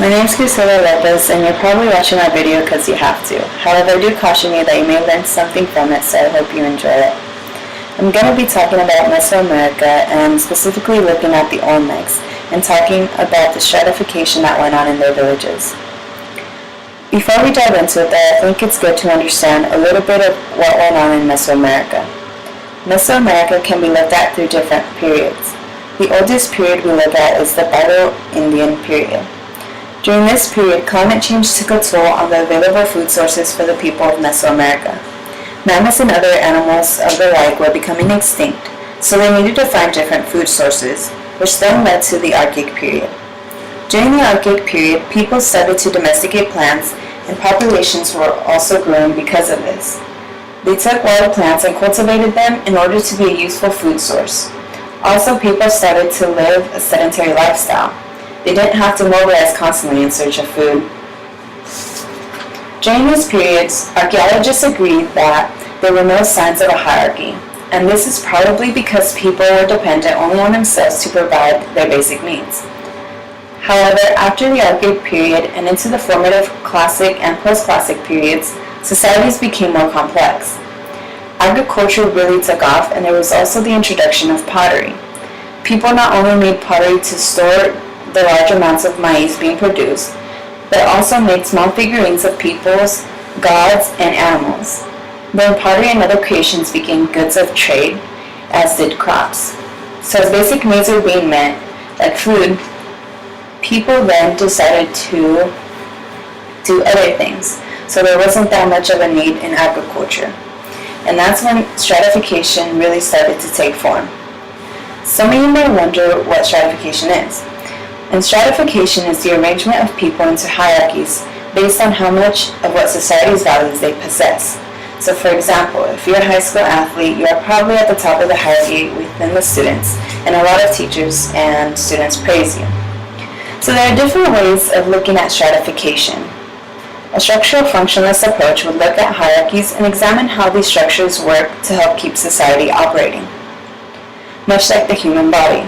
My name is Priscilla Lopez, and you're probably watching my video because you have to. However, I do caution you that you may learn something from it, so I hope you enjoy it. I'm going to be talking about Mesoamerica and specifically looking at the Olmecs and talking about the stratification that went on in their villages. Before we dive into it, though, I think it's good to understand a little bit of what went on in Mesoamerica. Mesoamerica can be looked at through different periods. The oldest period we look at is the Bio-Indian period. During this period, climate change took a toll on the available food sources for the people of Mesoamerica. Mammals and other animals of the like were becoming extinct, so they needed to find different food sources, which then led to the Archaic period. During the Archaic period, people started to domesticate plants, and populations were also growing because of this. They took wild plants and cultivated them in order to be a useful food source. Also, people started to live a sedentary lifestyle. They didn't have to mobilize constantly in search of food. During these periods, archaeologists agreed that there were no signs of a hierarchy, and this is probably because people were dependent only on themselves to provide their basic needs. However, after the Archaic period and into the formative Classic and post-Classic periods, societies became more complex. Agriculture really took off, and there was also the introduction of pottery. People not only made pottery to store the large amounts of maize being produced, but also made small figurines of peoples, gods, and animals. Then pottery and other creations became goods of trade, as did crops. So as basic needs were being met, like food, people then decided to do other things. So there wasn't that much of a need in agriculture. And that's when stratification really started to take form. Some of you may wonder what stratification is. And stratification is the arrangement of people into hierarchies based on how much of what society's values they possess. So for example, if you're a high school athlete, you are probably at the top of the hierarchy within the students, and a lot of teachers and students praise you. So there are different ways of looking at stratification. A structural functionalist approach would look at hierarchies and examine how these structures work to help keep society operating. Much like the human body.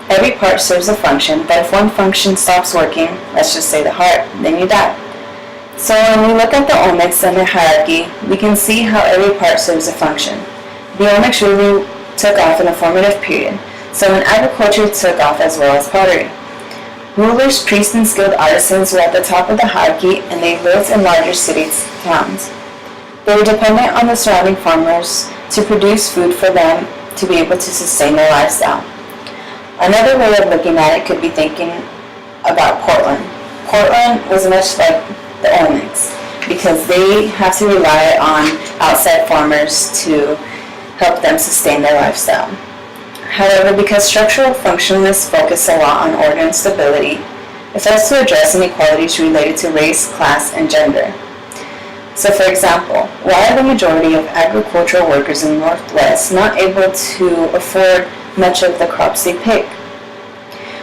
Every part serves a function, but if one function stops working, let's just say the heart, then you die. So when we look at the Olmecs and their hierarchy, we can see how every part serves a function. The Olmecs really took off in a formative period, so when agriculture took off as well as pottery. Rulers, priests, and skilled artisans were at the top of the hierarchy, and they lived in larger cities, towns. They were dependent on the surrounding farmers to produce food for them to be able to sustain their lifestyle. Another way of looking at it could be thinking about Portland. Portland was much like the Olmecs because they have to rely on outside farmers to help them sustain their lifestyle. However, because structural functionalists focus a lot on order and stability, it fails to address inequalities related to race, class, and gender. So for example, why are the majority of agricultural workers in the Northwest not able to afford much of the crops they pick?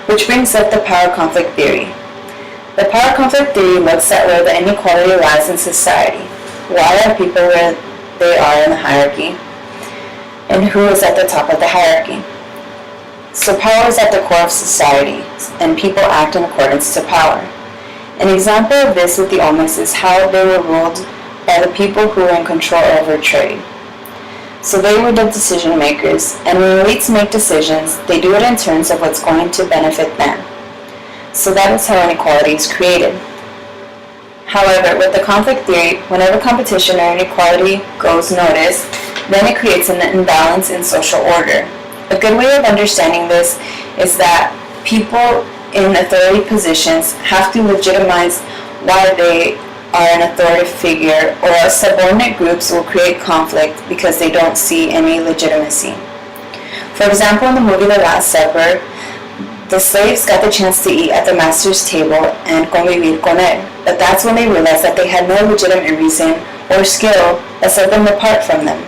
Which brings up the power conflict theory. The power conflict theory looks at where the inequality lies in society. Why are people where they are in the hierarchy? And who is at the top of the hierarchy? So power is at the core of society, and people act in accordance to power. An example of this with the Olmecs is how they were ruled by the people who were in control over trade. So they were the decision makers, and when elites make decisions, they do it in terms of what's going to benefit them. So that is how inequality is created. However, with the conflict theory, whenever competition or inequality goes noticed, then it creates an imbalance in social order. A good way of understanding this is that people in authority positions have to legitimize why they are an authoritative figure, or else subordinate groups will create conflict because they don't see any legitimacy. For example, in the movie The Last Supper, the slaves got the chance to eat at the master's table and convivir con él, but that's when they realized that they had no legitimate reason or skill that set them apart from them,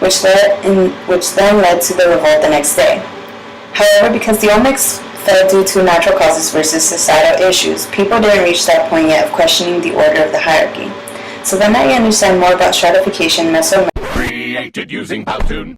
which then led to the revolt the next day. However, because the Olmecs fell due to natural causes versus societal issues, people didn't reach that point yet of questioning the order of the hierarchy. So then now you understand more about stratification in Mesoamerica. Created using Powtoon.